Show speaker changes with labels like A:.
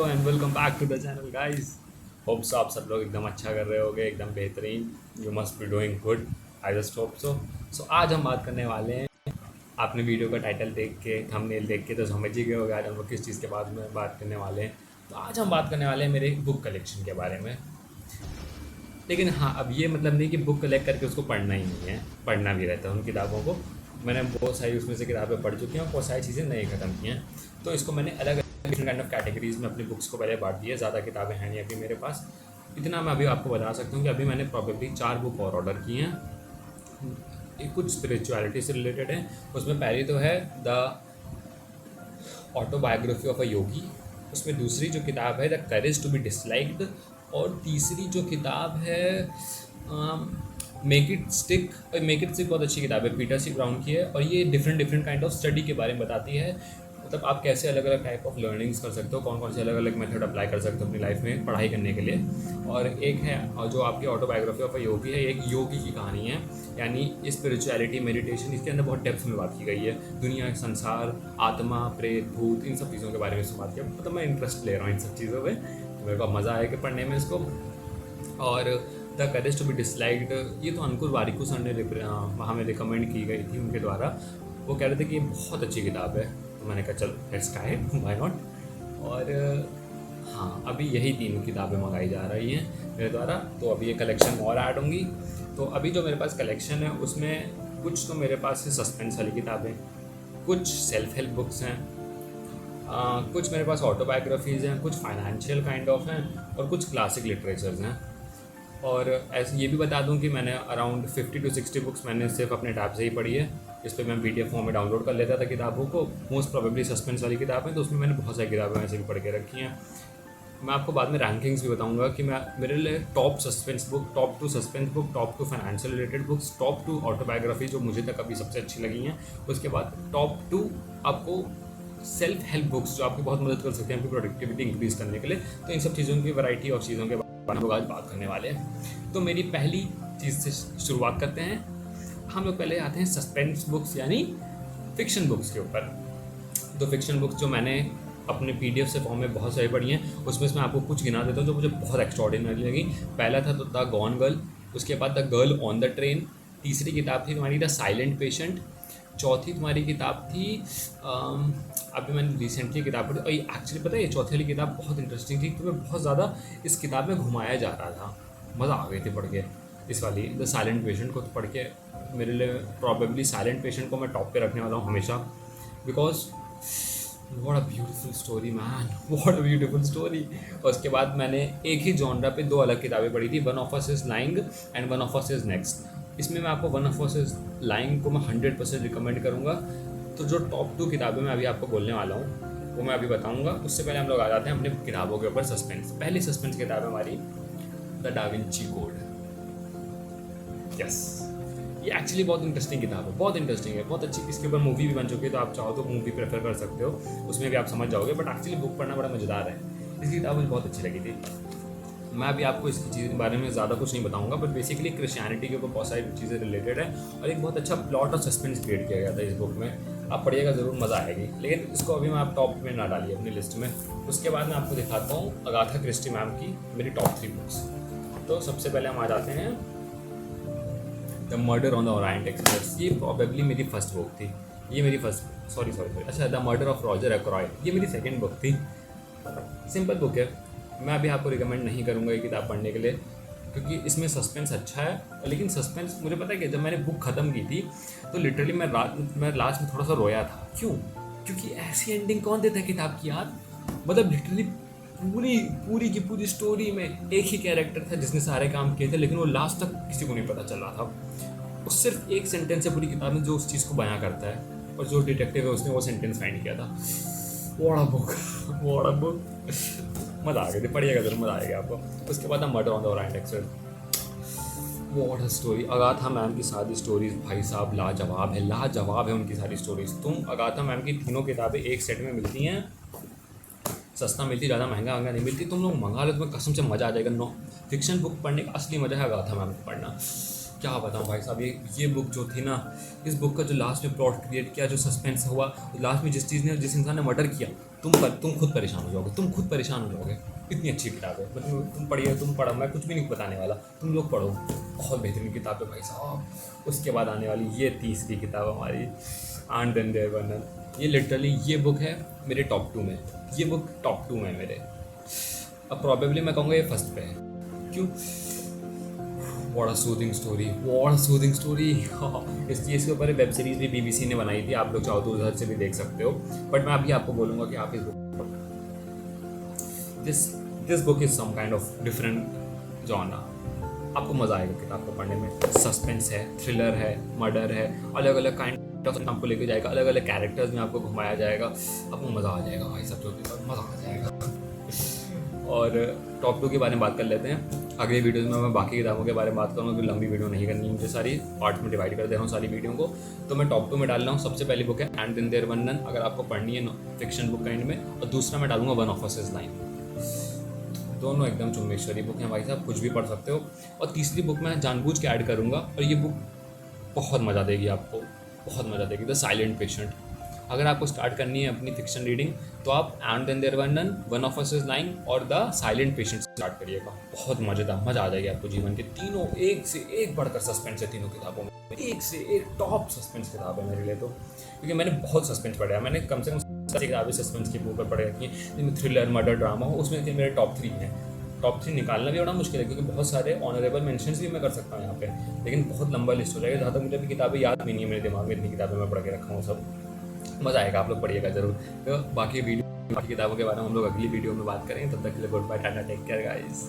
A: Hello and welcome back to the channel guys. Hope so आप सब लोग एकदम अच्छा कर रहे होगे, एकदम बेहतरीन। You must be doing good. I just hope so. So आज हम बात करने वाले हैं, आपने वीडियो का टाइटल देख के, थंबनेल देख के तो समझ ही गए होगे आज हम लोग किस चीज़ के बाद में बात करने वाले हैं। तो आज हम बात करने वाले हैं मेरे बुक कलेक्शन के बारे में। लेकिन हाँ, अब ये मतलब नहीं कि बुक कलेक्ट करके उसको पढ़ना ही नहीं है, पढ़ना भी रहता है उन किताबों को। मैंने बहुत सारी उसमें से किताबें पढ़ चुकी हैं और बहुत सारी चीज़ें नहीं ख़त्म की हैं। तो इसको मैंने अलग अलग डिफरेंट काइंड ऑफ कैटेगरीज में अपनी बुक्स को पहले बांट दिया। ज़्यादा किताबें हैं नहीं अभी मेरे पास। इतना मैं अभी आपको बता सकता हूँ कि अभी मैंने प्रॉबेबली 4 बुक और ऑर्डर की हैं। एक कुछ स्पिरिचुअलिटी से रिलेटेड है। उसमें पहली तो है the autobiography of a yogi. उसमें दूसरी जो किताब है the courage to be disliked. और तीसरी जो किताब है मेक इट स्टिक बहुत अच्छी किताब है, पीटर सी ब्राउन की है। और ये different different kind of study के बारे में बताती है। मतलब आप कैसे अलग अलग टाइप ऑफ लर्निंग्स कर सकते हो, कौन कौन से अलग अलग मेथड अप्लाई कर सकते हो अपनी लाइफ में पढ़ाई करने के लिए। और एक है जो आपकी ऑटोबायोग्राफी ऑफ अ योगी है, एक योगी की कहानी है, यानी स्पिरिचुअलिटी, मेडिटेशन, इसके अंदर बहुत डेप्थ में बात की गई है। दुनिया, संसार, आत्मा, प्रेत, भूत, इन सब चीज़ों के बारे में इसमें बात किया। मतलब मैं इंटरेस्ट ले रहा हूँ इन सब चीज़ों में, तो मेरे को मज़ा आएगा पढ़ने में इसको। और the courage to be disliked, ये तो अंकुर वारिकू सर ने हमें रिकमेंड की गई थी उनके द्वारा। वो कह रहे थे कि ये बहुत अच्छी किताब है, तो मैंने कहा चलो let's try it, why not. और हाँ, अभी यही 3 किताबें मंगाई जा रही हैं मेरे द्वारा। तो अभी ये कलेक्शन और ऐड होंगी। तो अभी जो मेरे पास कलेक्शन है उसमें कुछ तो मेरे पास है सस्पेंस वाली किताबें, कुछ सेल्फ हेल्प बुक्स हैं, कुछ मेरे पास ऑटोबायोग्राफीज़ हैं, कुछ फाइनेंशियल काइंड ऑफ हैं, और कुछ क्लासिक लिटरेचर्स हैं। और ऐसे ये भी बता दूं कि मैंने अराउंड 50 to 60 बुक्स मैंने सिर्फ अपने टैब से ही पढ़ी है। इस पर मैं PDF फॉर्म में डाउनलोड कर लेता था किताबों को। मोस्ट प्रोबेबली सस्पेंस वाली किताब है, तो उसमें मैंने बहुत सारी किताबें ऐसे भी पढ़ के रखी हैं। मैं आपको बाद में रैंकिंग्स भी बताऊंगा कि मैं मेरे लिए top suspense book, top 2 suspense book, top 2 financial related books, top 2 autobiography जो मुझे तक अभी सबसे अच्छी लगी हैं। उसके बाद टॉप 2 आपको सेल्फ हेल्प बुक्स जो आपकी बहुत मदद कर सकते हैं आपकी प्रोडक्टिविटी इंक्रीज़ करने के लिए। तो इन सब चीज़ों की वैरायटी और चीज़ों के बारे में आज बात करने वाले हैं। तो मेरी पहली चीज़ से शुरुआत करते हैं। हम लोग पहले आते हैं सस्पेंस बुक्स यानी फ़िक्शन बुक्स के ऊपर। तो फ़िक्शन बुक्स जो मैंने अपने PDF से फॉर्म में बहुत सारी पढ़ी हैं, उसमें से मैं आपको कुछ गिना देता हूँ जो मुझे बहुत एक्स्ट्रॉर्डिनरी लगी। पहला था तो द गॉन गर्ल, उसके बाद the girl on the train, तीसरी किताब थी तुम्हारी द साइलेंट पेशेंट, चौथी तुम्हारी किताब थी अभी मैंने रिसेंटली किताब पढ़ी, और एक्चुअली पता है ये चौथी वाली किताब बहुत इंटरेस्टिंग थी। तो मैं बहुत ज़्यादा इस किताब में घुमाया जा रहा था, मज़ा आ गई थी पढ़ के। इस वाली द साइलेंट पेशेंट को तो पढ़ के मेरे लिए प्रॉबेबली साइलेंट पेशेंट को मैं टॉप पे रखने वाला हूँ हमेशा, because what a beautiful story man, what a beautiful story. और उसके बाद मैंने एक ही जॉनरा पे 2 अलग किताबें पढ़ी थी, one of us is lying and one of us is next. इसमें मैं आपको one of us is lying को मैं 100% रिकमेंड करूँगा। तो जो टॉप 2 किताबें मैं अभी आपको बोलने वाला हूँ वो मैं अभी बताऊँगा। उससे पहले हम लोग आ जाते हैं अपने किताबों के ऊपर सस्पेंस। पहली सस्पेंस किताब है हमारी the da Vinci code. Yes, ये एक्चुअली बहुत इंटरेस्टिंग किताब है, बहुत इंटरेस्टिंग है, बहुत अच्छी। इसके ऊपर मूवी भी बन चुकी है, तो आप चाहो तो मूवी प्रेफर कर सकते हो, उसमें भी आप समझ जाओगे। बट एक्चुअली बुक पढ़ना बड़ा मज़ेदार है। इसकी किताब मुझे बहुत अच्छी लगी थी। मैं अभी आपको इसकी चीज़ के बारे में ज़्यादा कुछ नहीं बताऊंगा, बट बेसिकली क्रिश्चियनिटी के ऊपर बहुत सारी चीज़ें रिलेटेड है, और एक बहुत अच्छा प्लॉट और सस्पेंस क्रिएट किया गया था इस बुक में। आप पढ़िएगा ज़रूर, मज़ा आएगी। लेकिन इसको अभी मैं आप टॉप में ना डालिए अपनी लिस्ट में। उसके बाद मैं आपको दिखाता हूँ अगाथा क्रिस्टी मैम की मेरी टॉप 3 बुक्स। तो सबसे पहले हम आ जाते हैं the murder on the Orient express. ये प्रॉबेबली मेरी फर्स्ट बुक थी। ये मेरी फर्स्ट सॉरी अच्छा, द मर्डर ऑफ रॉजर एक्रॉय, ये मेरी सेकंड बुक थी। सिंपल बुक है, मैं अभी आपको रिकमेंड नहीं करूँगा ये किताब पढ़ने के लिए, क्योंकि इसमें सस्पेंस अच्छा है। लेकिन सस्पेंस मुझे पता है कि जब मैंने बुक ख़त्म की थी तो लिटरली मैं लास्ट में थोड़ा सा रोया था। क्यों? क्योंकि ऐसी एंडिंग कौन देता है किताब की यार। मतलब लिटरली पूरी की पूरी स्टोरी में एक ही कैरेक्टर था जिसने सारे काम किए थे, लेकिन वो लास्ट तक किसी को नहीं पता चल रहा था। उस सिर्फ एक सेंटेंस है पूरी किताब में जो उस चीज़ को बयां करता है, और जो डिटेक्टिव है उसने वो सेंटेंस फाइंड किया था। व्हाट अ बुक, मज़ा आ गया थी, पढ़िएगा जरूर, मज़ा आएगा आपको। उसके बाद murder on the Orient express, what a story. Agatha ma'am की सारी स्टोरीज भाई साहब लाजवाब है, लाजवाब है उनकी सारी स्टोरीज। तुम अगाथा मैम की तीनों किताबें एक सेट में मिलती हैं, सस्ता मिलती, ज़्यादा महंगा नहीं मिलती। तुम लोग मंगा लो, तुम्हें कसम से मज़ा आ जाएगा। नो फिक्शन बुक पढ़ने का असली मज़ा है अगाथा मैम को पढ़ना। क्या बताऊँ भाई साहब, ये बुक जो थी ना, इस बुक का जो लास्ट में प्लॉट क्रिएट किया, जो सस्पेंस हुआ, लास्ट में जिस इंसान ने मर्डर किया, तुम खुद परेशान हो जाओगे, तुम खुद परेशान हो जाओगे। इतनी अच्छी किताब है, मतलब तुम पढ़िए, तुम पढ़ो, मैं कुछ भी नहीं बताने वाला, तुम लोग पढ़ो, बहुत बेहतरीन किताब है भाई साहब। उसके बाद आने वाली ये तीसरी किताब हमारी, and then there were none. ये लिटरली ये बुक है मेरे टॉप 2 में, ये बुक टॉप 2 में मेरे। अब प्रॉबेबली मैं कहूँगा ये फर्स्ट पे है। क्यों? What a soothing story, what a soothing story. इसके ऊपर वेब सीरीज भी BBC ने बनाई थी, आप लोग चाहो तो उधर से भी देख सकते हो, बट मैं अभी आपको बोलूँगा कि आप इस book this book is some kind of different genre. आपको मज़ा आएगा किताब को पढ़ने में। सस्पेंस है, थ्रिलर है, मर्डर है, अलग अलग काइंड ऑफ आपको लेके जाएगा, अलग अलग कैरेक्टर्स में आपको घुमाया जाएगा, आपको मज़ा आ जाएगा भाई सब, जो भी मज़ा आ जाएगा। और टॉप 2 के बारे में बात कर लेते हैं। अगले वीडियोज़ में मैं बाकी किताबों के बारे में बात करूँगा, क्योंकि लंबी वीडियो नहीं करनी मुझे, सारी पार्ट्स में डिवाइड कर दे रहा हूँ सारी वीडियो को। तो मैं टॉप 2 में डाल रहा हूँ, सबसे पहली बुक है and then there were none, अगर आपको पढ़नी है फिक्शन बुक काइंड में, और दूसरा मैं डालूंगा one of us is line. दोनों एकदम चुम्बेश्वरी बुक हैं भाई साहब, कुछ भी पढ़ सकते हो। और तीसरी बुक मैं जानबूझ के ऐड करूँगा, और ये बुक बहुत मज़ा देगी आपको, बहुत मज़ा देगी, द साइलेंट पेशेंट। अगर आपको स्टार्ट करनी है अपनी फिक्शन रीडिंग, तो आप and then there were none, one of us is lying और द साइलेंट पेशेंट स्टार्ट करिएगा। बहुत मज़ेदार, मज़ा आ जाएगी आपको जीवन के। तीनों एक से एक बढ़कर सस्पेंस है तीनों किताबों में, एक से एक टॉप सस्पेंस किताब है मेरे लिए तो, क्योंकि मैंने बहुत सस्पेंस पढ़ा है। मैंने कम से कम किताबें सस्पेंस के ऊपर पढ़ रखी हैं, जिनमें थ्रिलर, मर्डर, ड्रामा हो, उसमें मेरे टॉप 3 हैं। टॉप 3 निकालना भी बड़ा मुश्किल है, क्योंकि बहुत सारे ऑनरेबल मेंशंस भी मैं कर सकता हूँ यहाँ पे, लेकिन बहुत लंबा लिस्ट हो जाएगा। जहाँ तक मुझे अभी किताबें याद भी नहीं है मेरे दिमाग में, इतनी किताबें मैं पढ़ के रखा हूँ सब। मज़ा आएगा, आप लोग पढ़िएगा ज़रूर। तो बाकी किताबों के बारे में हम लोग अगली वीडियो में बात करेंगे। तब तक के लिए good bye, tata, take care guys.